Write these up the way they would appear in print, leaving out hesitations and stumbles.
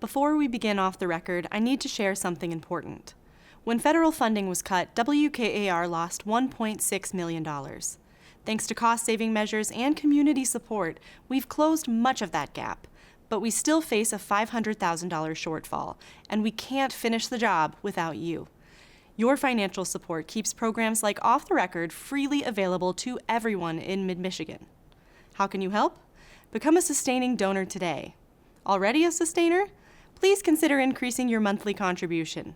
Before we begin off the record, I need to share something important. When federal funding was cut, WKAR lost $1.6 million. Thanks to cost-saving measures and community support, we've closed much of that gap. But we still face a $500,000 shortfall, and we can't finish the job without you. Your financial support keeps programs like Off the Record freely available to everyone in mid-Michigan. How can you help? Become a sustaining donor today. Already a sustainer? Please consider increasing your monthly contribution.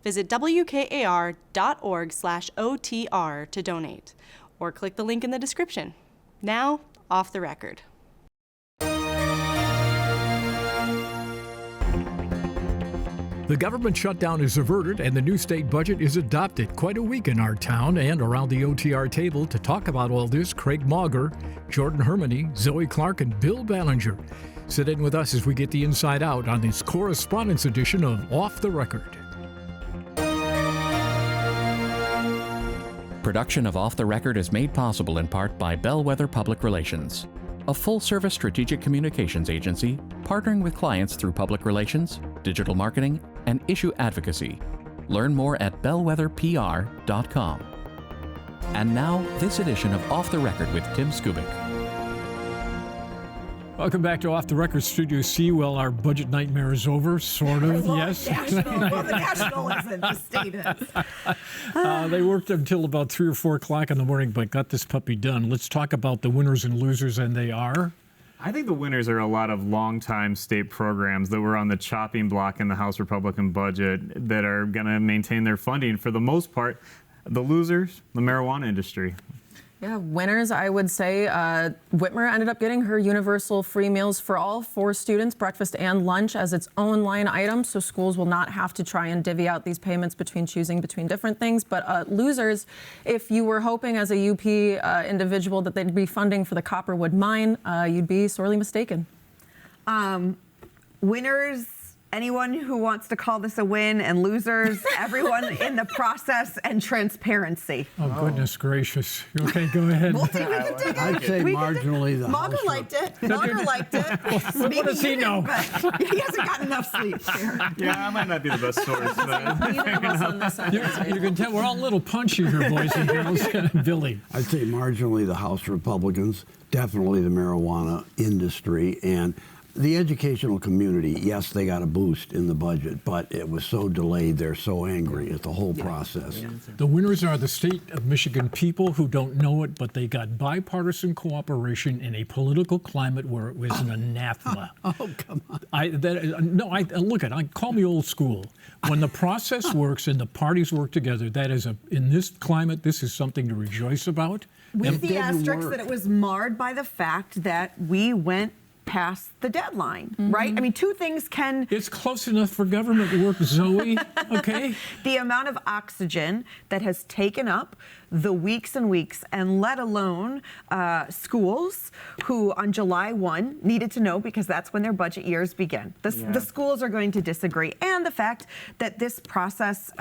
Visit wkar.org/OTR to donate, or click the link in the description. Now, Off the Record. The government shutdown is averted and the new state budget is adopted. Quite a week in our town, and around the OTR table to talk about all this, Craig Mauger, Jordan Hermany, Zoe Clark, and Bill Ballinger. Sit in with us as we get the inside out on this correspondence edition of Off the Record. Production of Off the Record is made possible in part by Bellwether Public Relations, a full-service strategic communications agency partnering with clients through public relations, digital marketing, and issue advocacy. Learn more at bellwetherpr.com. And now, this edition of Off the Record with Tim Skubick. Welcome back to Off the Record Studio C. Well, our budget nightmare is over, sort of, yes. Well, the national isn't, the state is. They worked until about 3 or 4 o'clock in the morning, but got this puppy done. Let's talk about the winners and losers, and they are? I think the winners are a lot of longtime state programs that were on the chopping block in the House Republican budget that are going to maintain their funding. For the most part, the losers, the marijuana industry. Yeah, winners, I would say. Whitmer ended up getting her universal free meals for all for students, breakfast and lunch, as its own line item, so schools will not have to try and divvy out these payments choosing between different things. But losers, if you were hoping as a UP individual that they'd be funding for the Copperwood mine, you'd be sorely mistaken. Winners, anyone who wants to call this a win, and losers, everyone in the process and transparency. Oh, goodness gracious. Okay, go ahead. We'll dig it. I'd say marginally the Mauger liked it. Mauger liked it. What does he know? He hasn't gotten enough sleep. Yeah, I might not be the best source. You can tell we're all a little punchy here, boys and girls. Billy. I'd say marginally the House Republicans, definitely the marijuana industry, and the educational community. Yes, they got a boost in the budget, but it was so delayed. They're so angry at the whole process. The winners are the state of Michigan people who don't know it, but they got bipartisan cooperation in a political climate where it was an anathema. Oh, come on. Call me old school. When the process works and the parties work together, that is in this climate, this is something to rejoice about. With the asterisk that it was marred by the fact that we went past the deadline, right? I mean, two things can... It's close enough for government work, Zoe, okay? The amount of oxygen that has taken up the weeks and weeks, and let alone schools who on July 1 needed to know, because that's when their budget years begin. The schools are going to disagree. And the fact that this process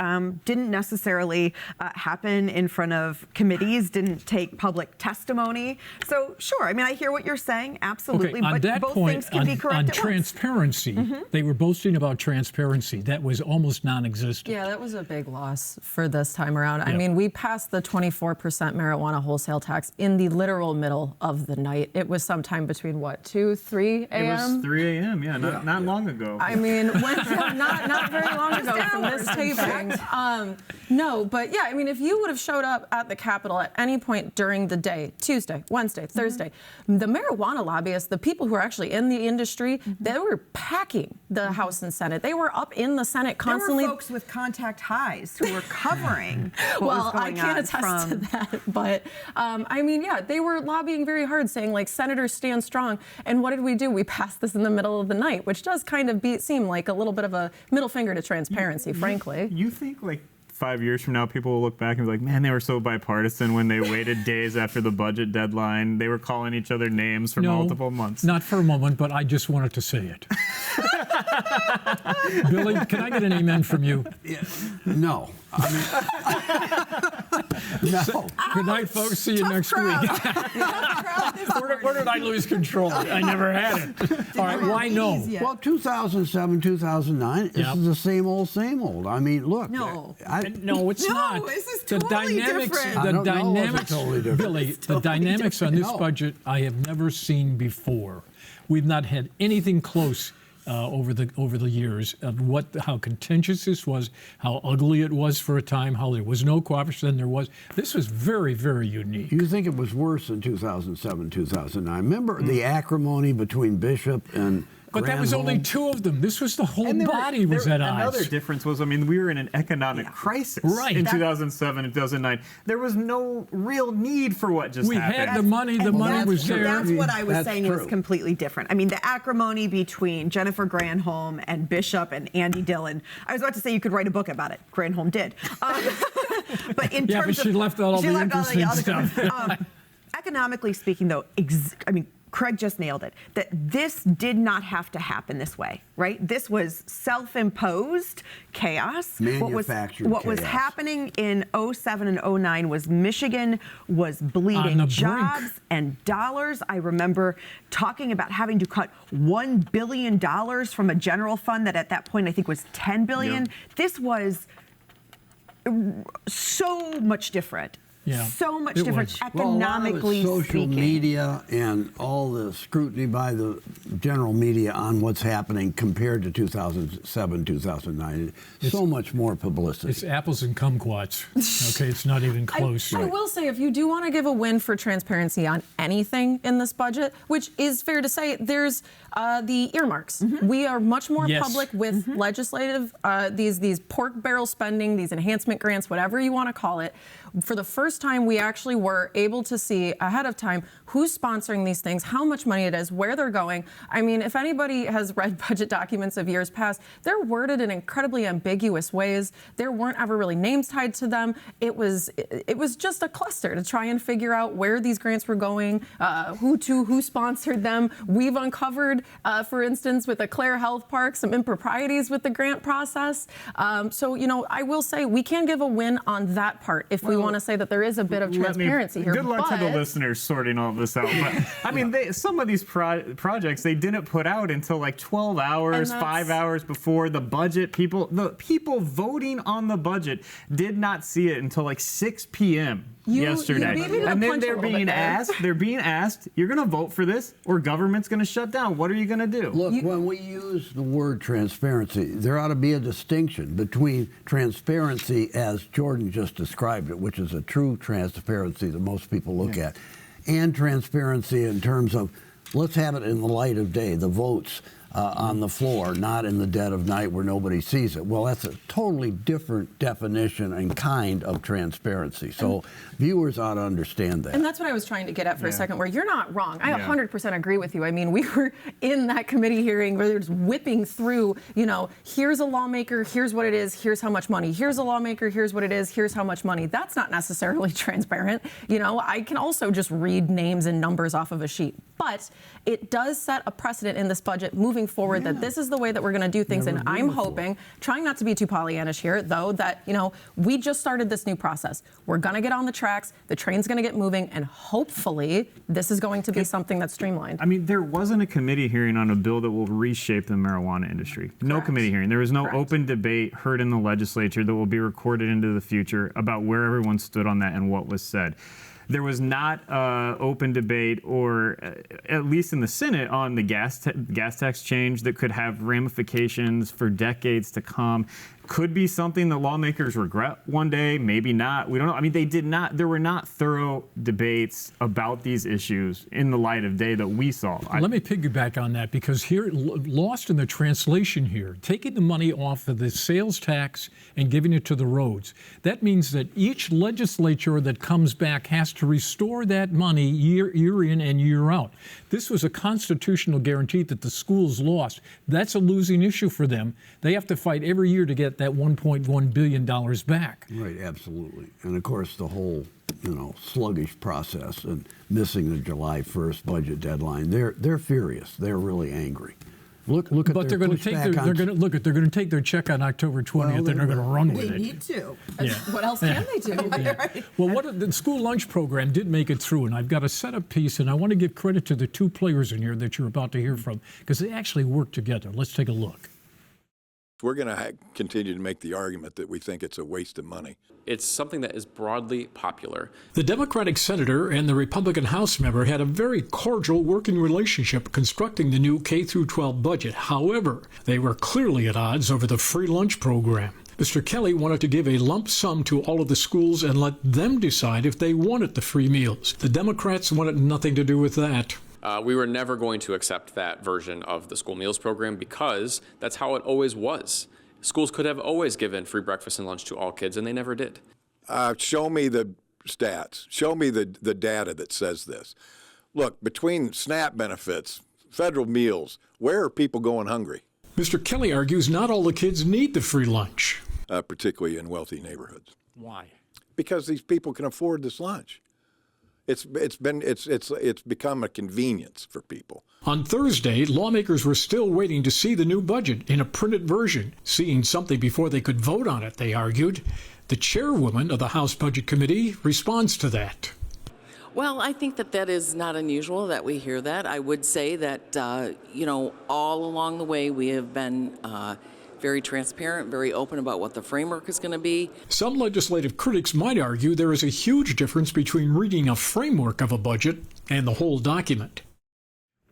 didn't necessarily happen in front of committees, didn't take public testimony. So sure, I mean, I hear what you're saying, absolutely, okay, but both things can be correct on at transparency, once. they were boasting about transparency. That was almost non-existent. Yeah, that was a big loss for this time around. I mean, we passed the 24% marijuana wholesale tax in the literal middle of the night. It was sometime between, 2, 3 a.m.? It was 3 a.m., not long ago. I mean, not very long ago from this taping. No, but yeah, I mean, if you would have showed up at the Capitol at any point during the day, Tuesday, Wednesday, Thursday, the marijuana lobbyists, the people who are actually in the industry, they were packing the House and Senate. They were up in the Senate constantly. There were folks with contact highs who were covering what was I going can't attest to that, but I mean, yeah, they were lobbying very hard, saying like, senators stand strong. And what did we do? We passed this in the middle of the night, which does kind of seem like a little bit of a middle finger to transparency, frankly. You think like 5 years from now, people will look back and be like, man, they were so bipartisan when they waited days after the budget deadline. They were calling each other names for multiple months. Not for a moment, but I just wanted to say it. Billy, can I get an amen from you? No. I mean, no. Good night, folks. See you next week. Where did I lose control? I never had it. All right, why no? Well, 2007, 2009, this is the same old, same old. I mean, look. No. No, it's not. This is The totally dynamics, different. the I don't know, dynamics, it's totally different. Billy, It's the dynamics on this No. budget I have never seen before. We've not had anything close over the years of how contentious this was, how ugly it was for a time, how there was no cooperation, then there was. This was very, very unique. You think it was worse in 2007, 2009? Remember the acrimony between Bishop and But that was only Granholm? two of them. This was the whole And body was at odds. Another difference was, I mean, we were in an economic crisis Right. in 2007 and 2009. There was no real need for what just We happened. had the money. The And money that's was true. there. That's what I was That's saying was true. completely different. I mean, the acrimony between Jennifer Granholm and Bishop and Andy Dillon. I was about to say you could write a book about it. Granholm did. But in Yeah, terms but she of, left out all she the left out interesting other stuff. Economically speaking, though, I mean, Craig just nailed it, that this did not have to happen this way, right? This was self-imposed chaos. Manufactured What was chaos. happening in 07 and 09 was Michigan was On bleeding the brink. jobs and dollars. I remember talking about having to cut $1 billion from a general fund that at that point I think was $10 billion. Yeah. This was so much different. Yeah, So much it different was. economically well, a lot of it's social speaking. media and all the scrutiny by the general media on what's happening compared to 2007, 2009. So much more publicity. It's apples and kumquats. Okay, it's not even close. I will say, if you do want to give a win for transparency on anything in this budget, which is fair to say, there's the earmarks. We are much more Yes. public with legislative, these pork barrel spending, these enhancement grants, whatever you want to call it. For the first time, we actually were able to see ahead of time who's sponsoring these things, how much money it is, where they're going. I mean, if anybody has read budget documents of years past, they're worded in incredibly ambiguous ways. There weren't ever really names tied to them. It was just a cluster to try and figure out where these grants were going, who sponsored them. We've uncovered, for instance, with the Clare Health Park, some improprieties with the grant process. So, you know, I will say we can give a win on that part if we want to say that there is a bit of transparency here. Good luck to the but- listeners sorting all this out. But I mean, some of these projects they didn't put out until like 12 hours, And 5 that's- hours before the budget. The people voting on the budget did not see it until like 6 p.m. yesterday. you beat me to the And then punch a they're little bit being there. asked, you're going to vote for this or government's going to shut down. What are you going to do? Look, when we use the word transparency, there ought to be a distinction between transparency as Jordan just described it, which is a true transparency that most people look at, and transparency in terms of let's have it in the light of day, the votes on the floor, not in the dead of night where nobody sees it. Well, that's a totally different definition and kind of transparency. So viewers ought to understand that. And that's what I was trying to get at for a second, where you're not wrong. I Yeah. 100% agree with you. I mean, we were in that committee hearing where they're just whipping through, you know, here's a lawmaker, here's what it is, here's how much money. Here's a lawmaker, here's what it is, here's how much money. That's not necessarily transparent. You know, I can also just read names and numbers off of a sheet. But it does set a precedent in this budget moving forward that this is the way that we're going to do things. Never And been I'm before. hoping, trying not to be too Pollyannish here, though, that, you know, we just started this new process. We're going to get on the tracks, the train's going to get moving, and hopefully this is going to be something that's streamlined. I mean, there wasn't a committee hearing on a bill that will reshape the marijuana industry. No Correct. committee hearing. There was no Correct. open debate heard in the legislature that will be recorded into the future about where everyone stood on that and what was said. There was not open debate, or at least in the Senate, on the gas tax change that could have ramifications for decades to come. Could be something that lawmakers regret one day, maybe not. We don't know. I mean, there were not thorough debates about these issues in the light of day that we saw. Let me piggyback on that, because here, lost in the translation here, taking the money off of the sales tax and giving it to the roads. That means that each legislature that comes back has to restore that money year in and year out. This was a constitutional guarantee that the schools lost. That's a losing issue for them. They have to fight every year to get that $1.1 billion back. Right, absolutely. And of course, the whole, sluggish process and missing the July 1st budget deadline, they're furious. They're really angry. Look at But their they're going to take pushback their, on- they're going to look at, they're going to take their check on October 20th and they're going to run with They it. need to. Yeah. What else can they do? Right. Well, the school lunch program did make it through, and I've got a setup piece, and I want to give credit to the two players in here that you're about to hear from, because they actually work together. Let's take a look. We're going to continue to make the argument that we think it's a waste of money. It's something that is broadly popular. The Democratic senator and the Republican House member had a very cordial working relationship constructing the new K-12 budget. However, they were clearly at odds over the free lunch program. Mr. Kelly wanted to give a lump sum to all of the schools and let them decide if they wanted the free meals. The Democrats wanted nothing to do with that. We were never going to accept that version of the school meals program because that's how it always was. Schools could have always given free breakfast and lunch to all kids, and they never did. Show me the stats. Show me the data that says this. Look, between SNAP benefits, federal meals, where are people going hungry? Mr. Kelly argues not all the kids need the free lunch. Particularly in wealthy neighborhoods. Why? Because these people can afford this lunch. It's become a convenience for people. On Thursday, lawmakers were still waiting to see the new budget in a printed version. Seeing something before they could vote on it, they argued. The chairwoman of the House Budget Committee responds to that. Well, I think that is not unusual that we hear that. I would say that, all along the way we have been very transparent, very open about what the framework is going to be. Some legislative critics might argue there is a huge difference between reading a framework of a budget and the whole document.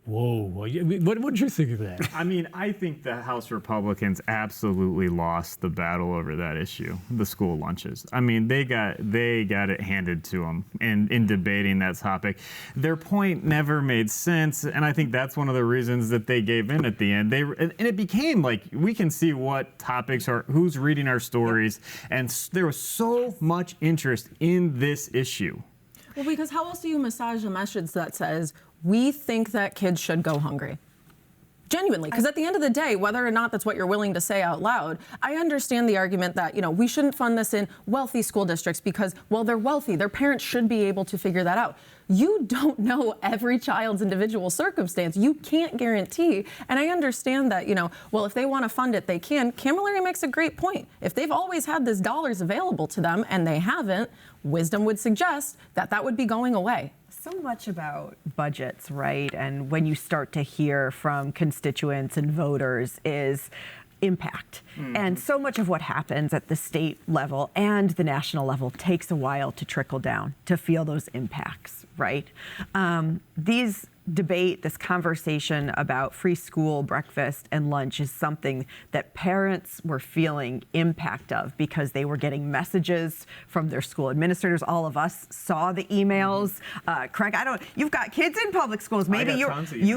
Whoa, what did you think of that? I mean, I think the House Republicans absolutely lost the battle over that issue, the school lunches. I mean, they got it handed to them in debating that topic. Their point never made sense, and I think that's one of the reasons that they gave in at the end. And it became like we can see what topics are, who's reading our stories, and there was so much interest in this issue. Well, because how else do you massage a message that says, we think that kids should go hungry? Genuinely, because at the end of the day, whether or not that's what you're willing to say out loud, I understand the argument that, we shouldn't fund this in wealthy school districts because, well, they're wealthy. Their parents should be able to figure that out. You don't know every child's individual circumstance. You can't guarantee. And I understand that, well, if they want to fund it, they can. Camilleri makes a great point. If they've always had this dollars available to them and they haven't, wisdom would suggest that that would be going away. So much about budgets, right? And when you start to hear from constituents and voters is impact. And so much of what happens at the state level and the national level takes a while to trickle down, to feel those impacts, right? This conversation about free school breakfast and lunch is something that parents were feeling impact of because they were getting messages from their school administrators. All of us saw the emails. Craig, you've got kids in public schools. Maybe you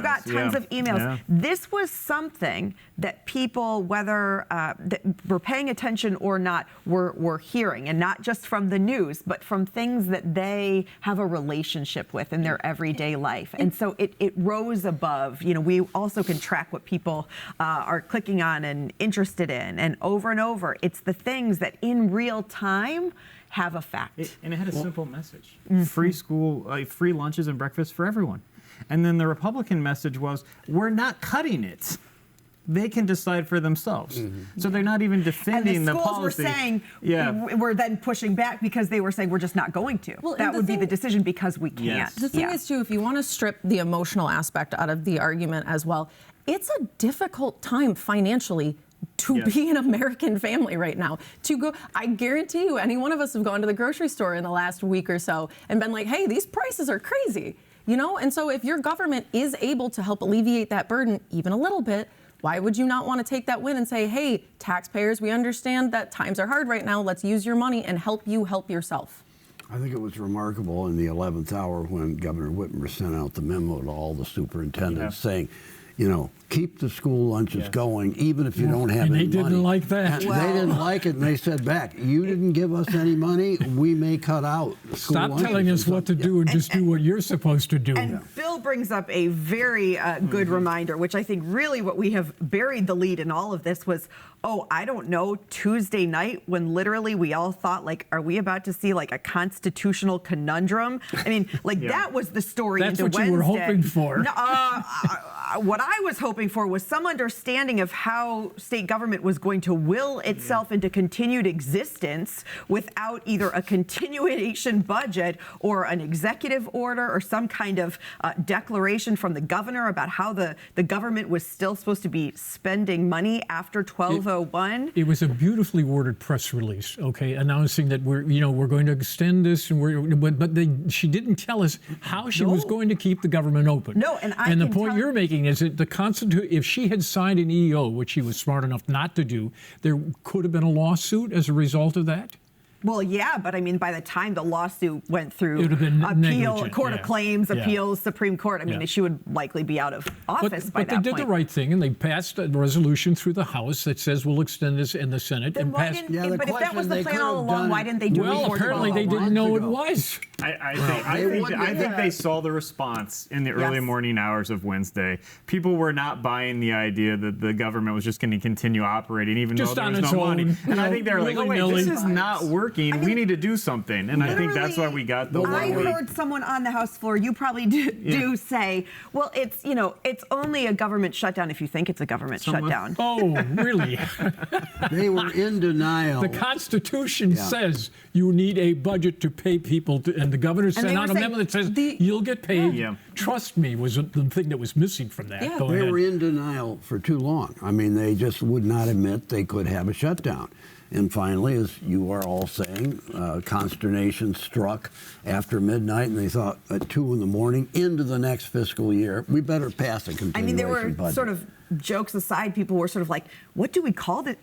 got tons of emails. Yeah. This was something that people, whether that were paying attention or not, were hearing, and not just from the news, but from things that they have a relationship with in their everyday life. And so it rose above. We also can track what people are clicking on and interested in, and over, it's the things that in real time have effect. And it had a simple message: free school, free lunches and breakfast for everyone. And then the Republican message was, we're not cutting it. They can decide for themselves. So they're not even defending the policy. And the schools were saying, we're then pushing back because they were saying we're just not going to. Well, that would be the decision because we can't. Yes. The thing is, too, if you want to strip the emotional aspect out of the argument as well, it's a difficult time financially to be an American family right now. I guarantee you, any one of us have gone to the grocery store in the last week or so and been like, hey, these prices are crazy. And so if your government is able to help alleviate that burden even a little bit, why would you not want to take that win and say, hey, taxpayers, we understand that times are hard right now. Let's use your money and help you help yourself. I think it was remarkable in the 11th hour when Governor Whitmer sent out the memo to all the superintendents saying, keep the school lunches going, even if you don't have any money. And they didn't like that. They didn't like it, and they said back, you didn't give us any money, we may cut out school lunches. Stop telling us what to do and just do what you're supposed to do. And Bill brings up a very good reminder, which I think really what we have buried the lead in all of this was, I don't know, Tuesday night when literally we all thought, are we about to see a constitutional conundrum? I mean, that was the story That's into what Wednesday. you were hoping for. No, what I was hoping for was some understanding of how state government was going to will itself into continued existence without either a continuation budget or an executive order or some kind of declaration from the governor about how the government was still supposed to be spending money after 1201. It was a beautifully worded press release, okay, announcing that we're going to extend this, and she didn't tell us how she was going to keep the government open. No, and the point you're making is that the Constitution, if she had signed an EO, which she was smart enough not to do, there could have been a lawsuit as a result of that? Well, yeah, but I mean, by the time the lawsuit went through It would have been appeal, negligent, Court of Claims, Yeah. appeals, Supreme Court, I mean, she would likely be out of office by but that they did point. the right thing, and they passed a resolution through the House that says we'll extend this in the Senate. Then and why passed. didn't, but if that was the plan all along, why didn't they do it Well, before apparently they 1201? didn't know it was. I think they saw the response in the early morning hours of Wednesday. People were not buying the idea that the government was just going to continue operating, even Just though there on was its no money. own, And I think they were like, oh, wait, willy-nilly. this is not working. We need to do something. And I think that's why we got the I 1 week. heard someone on the House floor, you probably do say, well, it's only a government shutdown if you think it's a government shutdown. Oh, really? They were in denial. The Constitution says you need a budget to pay people, and the governor sent they out were a memo that says you'll get paid. Yeah. Trust me was the thing that was missing from that. Go They ahead. were in denial for too long. I mean, they just would not admit they could have a shutdown. And finally, as you are all saying, consternation struck after midnight, and they thought at 2 in the morning into the next fiscal year, we better pass a continuation budget. I mean, there were sort of jokes aside, people were sort of like, what do we call it?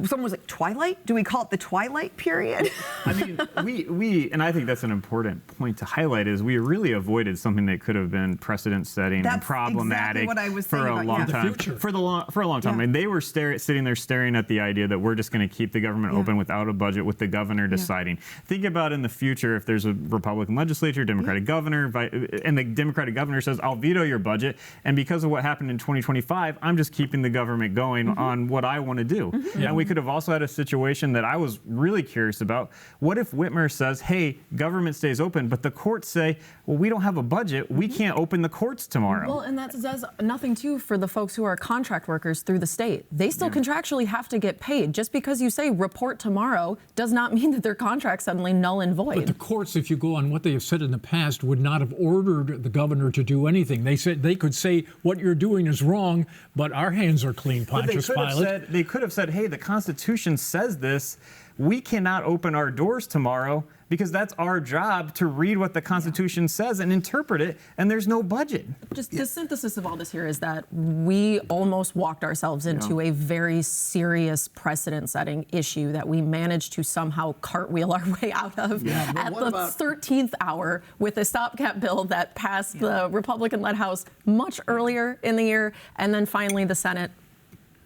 Someone was like, twilight? Do we call it the twilight period? I mean, we and I think that's an important point to highlight, is we really avoided something that could have been precedent-setting and problematic exactly what I was for saying a about, long time. future. For a long time. I mean, they were sitting there staring at the idea that we're just going to keep the government open without a budget, with the governor deciding. Think about in the future, if there's a Republican legislature, Democratic governor, and the Democratic governor says, I'll veto your budget, and because of what happened in 2025, I'm just keeping the government going on what I want to do. And we could have also had a situation that I was really curious about. What if Whitmer says, hey, government stays open, but the courts say, well, we don't have a budget, we can't open the courts tomorrow. Well, and that does nothing, too, for the folks who are contract workers through the state. They still contractually have to get paid. Just because you say report tomorrow does not mean that their contract's suddenly null and void. But the courts, if you go on what they have said in the past, would not have ordered the governor to do anything. They said they could say what you're doing is wrong, but our hands are clean, Pontius Pilate. They could have said, hey, the Constitution says this. We cannot open our doors tomorrow because that's our job to read what the Constitution says and interpret it, and there's no budget. Just the synthesis of all this here is that we almost walked ourselves into a very serious precedent-setting issue that we managed to somehow cartwheel our way out of at the 13th hour with a stopgap bill that passed the Republican-led House much earlier in the year, and then finally the Senate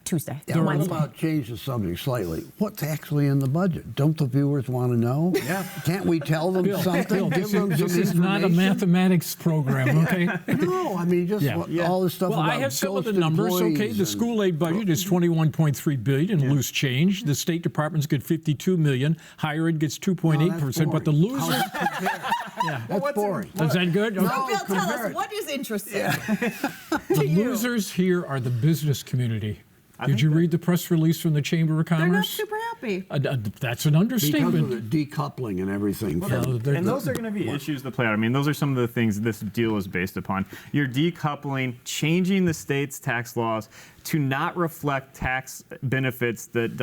Tuesday. Yeah, what Wednesday. about change the subject slightly? What's actually in the budget? Don't the viewers want to know? Yeah. Can't we tell them something? Give them this some is not a information? mathematics program, okay? No, I mean, just all this stuff Well, about I have some of the ghost numbers, okay? employees The school aid budget is $21.3 billion in loose change. The state departments get $52 million. Higher ed gets 2.8%, but the losers... That's boring. Is that good? No, Bill, tell compare us, it. what is interesting? The losers here are the business community. Did you read the press release from the Chamber of They're not Commerce? super happy. That's an Because understatement. of the decoupling and everything. And those are going to be issues that play out. I mean, those are some of the things this deal is based upon. You're decoupling, changing the state's tax laws to not reflect tax benefits that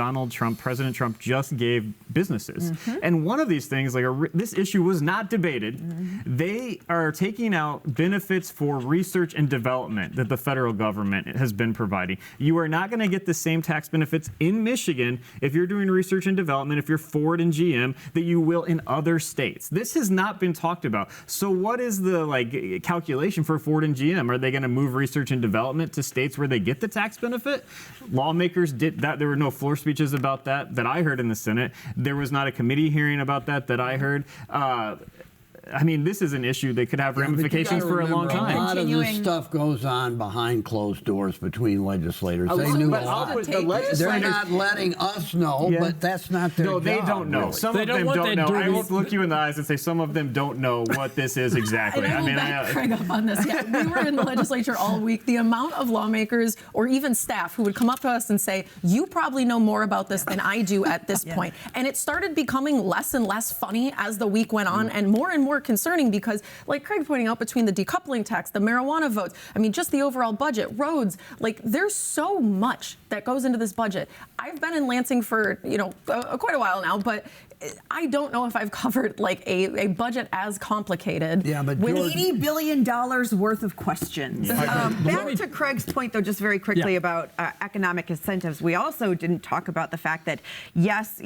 President Trump just gave businesses. And one of these things, this issue was not debated. They are taking out benefits for research and development that the federal government has been providing. You are not going to get the same tax benefits in Michigan if you're doing research and development, if you're Ford and GM, that you will in other states. This has not been talked about. So what is the calculation for Ford and GM? Are they going to move research and development to states where they get the tax benefit? Lawmakers did that. There were no floor speeches about that I heard in the Senate. There was not a committee hearing about that I heard. I mean, this is an issue that could have ramifications for a long time. A lot of this stuff goes on behind closed doors between legislators. They knew a lot. They're not letting us know, but that's not their job. No, they don't know. Really. Some of them don't know. I will look you in the eyes and say some of them don't know what this is exactly. I will back Craig up on this. Yeah, we were in the legislature all week. The amount of lawmakers or even staff who would come up to us and say, you probably know more about this than I do at this point. And it started becoming less and less funny as the week went on and more concerning because, like Craig pointing out, between the decoupling tax, the marijuana votes, I mean, just the overall budget, roads, like there's so much that goes into this budget. I've been in Lansing for, quite a while now, but I don't know if I've covered like a budget as complicated. Yeah, but with $80 billion worth of questions. Back to Craig's point, though, just very quickly about economic incentives. We also didn't talk about the fact that, yes,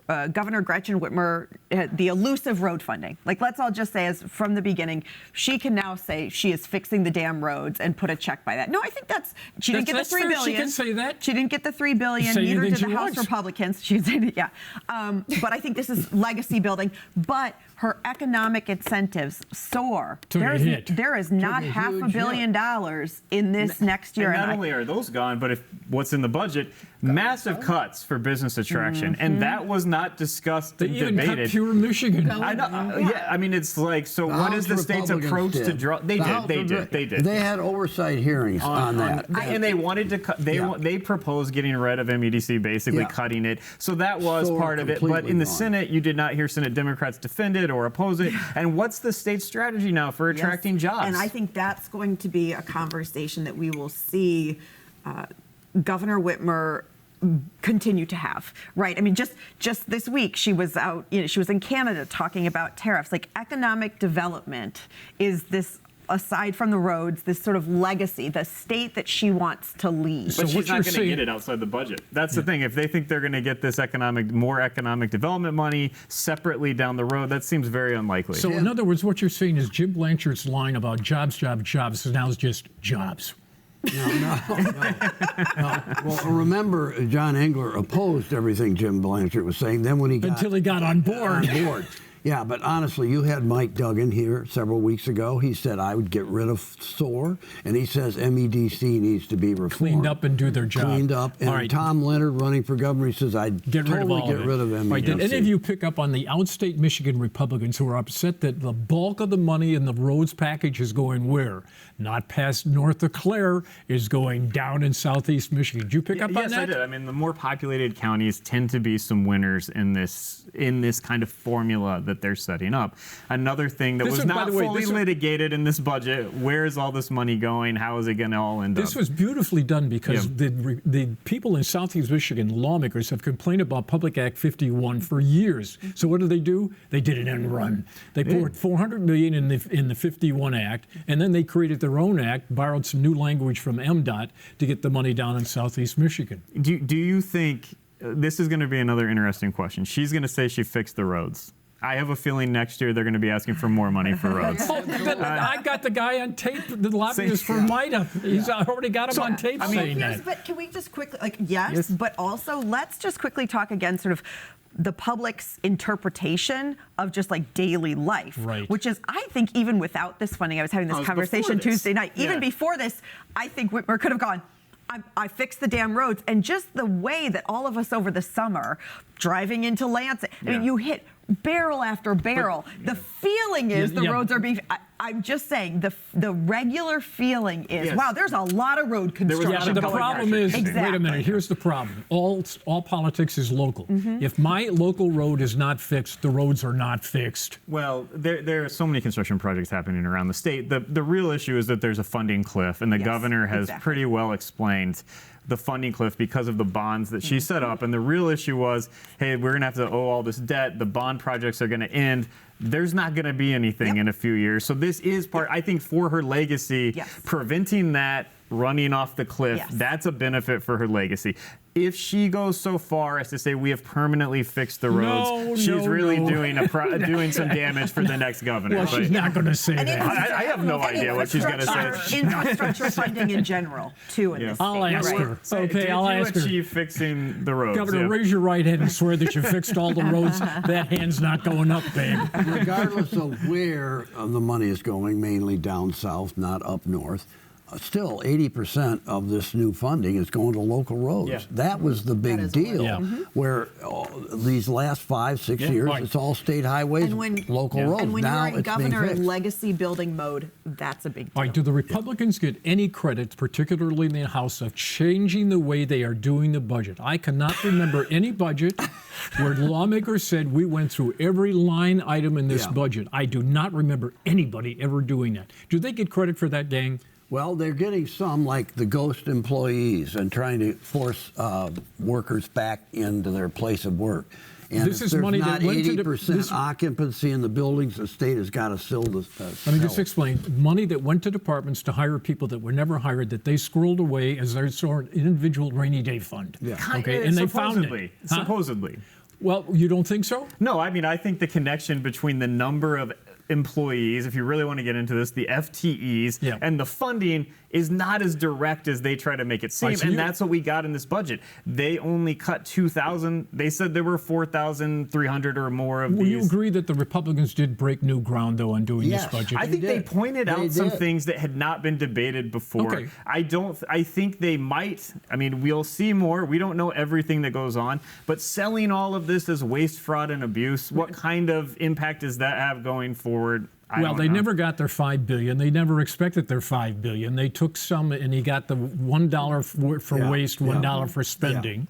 Governor Gretchen Whitmer, the elusive road funding. Like, let's all just say, as from the beginning, she can now say she is fixing the damn roads and put a check by that. No, I think she didn't get the $3 billion. She can say that. She didn't get the $3 billion. Neither did the House Republicans. She said, but I think this is legacy building. But her economic incentives soar. There is not $500 million in this next year. And not only are those gone, but if what's in the budget, massive cuts for business attraction, and that was not discussed and debated. Even cut pure Michigan. I know. I mean, it's like, so what is the state's approach to draw? They did. They had oversight hearings on that, and they wanted to cut. They proposed getting rid of MEDC, basically cutting it. So that was part of it. But in the Senate, you did not hear Senate Democrats defend it or oppose it. And what's the state's strategy now for attracting jobs? And I think that's going to be a conversation that we will see Governor Whitmer continue to have, right? I mean, just this week she was out, she was in Canada talking about tariffs. Like, economic development is this, aside from the roads, this sort of legacy, the state that she wants to lead. But she's not going to get it outside the budget. That's the thing. If they think they're going to get this more economic development money separately down the road, that seems very unlikely. So in other words, what you're saying is Jim Blanchard's line about jobs, so now it's just jobs. No. Well, remember, John Engler opposed everything Jim Blanchard was saying. Then when until he got on board. Yeah, but honestly, you had Mike Duggan here several weeks ago. He said I would get rid of SOAR, and he says MEDC needs to be reformed. Cleaned up and do their job. Cleaned up. And Tom Leonard, running for governor, he says I'd get rid of MEDC. Right, did any of you pick up on the outstate Michigan Republicans who are upset that the bulk of the money in the roads package is going where? Not past North of Clare, is going down in southeast Michigan. Did you pick up on that? Yes, I did. I mean, the more populated counties tend to be some winners in this kind of formula that they're setting up. Another thing that was not fully litigated in this budget, where is all this money going? How is it going to all end up? This was beautifully done because the people in southeast Michigan, lawmakers, have complained about Public Act 51 for years. So what do? They did an end run. They poured $400 million in the 51 Act, and then they created their own act, borrowed some new language from MDOT to get the money down in southeast Michigan. Do you think, this is going to be another interesting question. She's going to say she fixed the roads. I have a feeling next year they're going to be asking for more money for roads. I got the guy on tape, the lobbyist for MITA. He's already got him on tape saying that. But can we just quickly, yes, but also let's just quickly talk again sort of the public's interpretation of just like daily life, which is, I think, even without this funding, I was having this conversation Tuesday night, even before this, I think Whitmer could have gone, I fixed the damn roads. And just the way that all of us over the summer driving into Lansing, I mean, you hit barrel after barrel. The feeling is the roads are being, I'm just saying, the regular feeling is, wow, there's a lot of road construction the problem is, wait a minute, here's the problem. All politics is local. If my local road is not fixed, the roads are not fixed. Well, there are so many construction projects happening around the state. The real issue is that there's a funding cliff, and the governor has pretty well explained the funding cliff because of the bonds that she set up. And the real issue was, hey, we're going to have to owe all this debt. The bond projects are going to end. There's not going to be anything in a few years. So this is part, I think, for her legacy, preventing that running off the cliff, Yes. that's a benefit for her legacy. If she goes so far as to say we have permanently fixed the roads, she's really doing some damage for the next governor. Well, she's not going to say And that. I have no idea what she's going to say. Infrastructure funding in general, too, in this state. I'll ask her. Okay, I'll ask her. Did you achieve fixing the roads? Governor, raise your right hand and swear that you fixed all the roads. That hand's not going up, babe. Regardless of where the money is going, mainly down south, not up north, still 80% of this new funding is going to local roads. Yeah. That was the big deal. Yeah. Where these last 5-6 years, right. it's all state highways, local roads. And when now you're in it's being governor fixed. in legacy building mode, that's a big deal. All right, do the Republicans get any credit, particularly in the House, of changing the way they are doing the budget? I cannot remember any budget where lawmakers said we went through every line item in this budget. I do not remember anybody ever doing that. Do they get credit for that, gang? Well, they're getting some, like the ghost employees, and trying to force workers back into their place of work. And This if is there's money not that went to the- 80% occupancy in the buildings, the state has got to still Let me just explain. Money that went to departments to hire people that were never hired, that they squirreled away as their sort of individual rainy day fund. Yeah. Okay, and they found it. Huh? Supposedly. Well, you don't think so? No, I mean, I think the connection between the number of employees, if you really want to get into this, the FTEs, and the funding is not as direct as they try to make it seem. Right, so and that's what we got in this budget. They only cut 2,000. They said there were 4,300 or more of Will these. you agree that the Republicans did break new ground, though, on doing Yes. this budget? I think they pointed out some things that had not been debated before. Okay. I think they might. I mean, we'll see more. We don't know everything that goes on. But selling all of this as waste, fraud, and abuse, what kind of impact does that have going forward? Well, they never got their $5 billion. They never expected their $5 billion. They took some, and he got the $1 for waste, $1 for spending.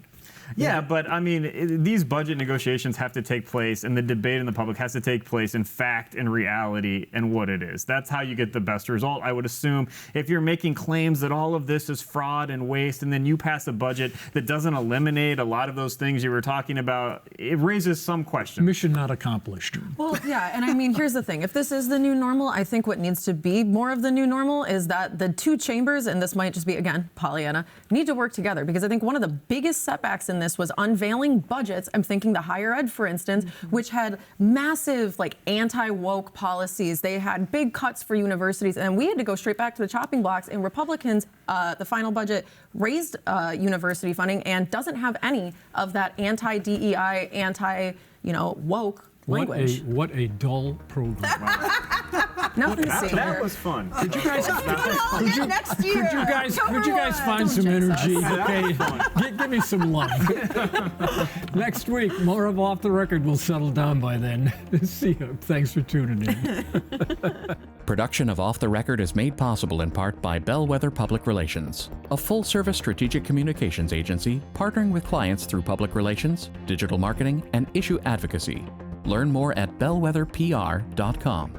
Yeah, but I mean, these budget negotiations have to take place, and the debate in the public has to take place in fact and reality and what it is. That's how you get the best result, I would assume. If you're making claims that all of this is fraud and waste, and then you pass a budget that doesn't eliminate a lot of those things you were talking about, it raises some questions. Mission not accomplished. Well, yeah, and I mean, here's the thing. If this is the new normal, I think what needs to be more of the new normal is that the two chambers, and this might just be, again, Pollyanna, need to work together, because I think one of the biggest setbacks in this was unveiling budgets. I'm thinking the higher ed, for instance, which had massive anti-woke policies. They had big cuts for universities, and we had to go straight back to the chopping blocks. And Republicans, the final budget raised university funding and doesn't have any of that anti-DEI, anti-woke language. What a dull program. Nothing to see here. That was fun. Could you guys, Next year. could you guys find some energy? Okay, give me some love. Next week, more of Off the Record will settle down by then. See you. Thanks for tuning in. Production of Off the Record is made possible in part by Bellwether Public Relations, a full-service strategic communications agency partnering with clients through public relations, digital marketing, and issue advocacy. Learn more at bellwetherpr.com.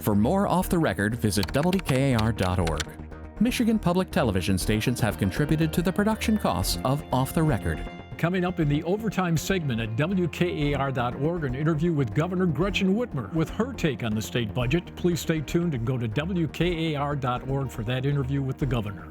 For more Off the Record, visit WKAR.org. Michigan public television stations have contributed to the production costs of Off the Record. Coming up in the overtime segment at WKAR.org, an interview with Governor Gretchen Whitmer with her take on the state budget. Please stay tuned and go to WKAR.org for that interview with the governor.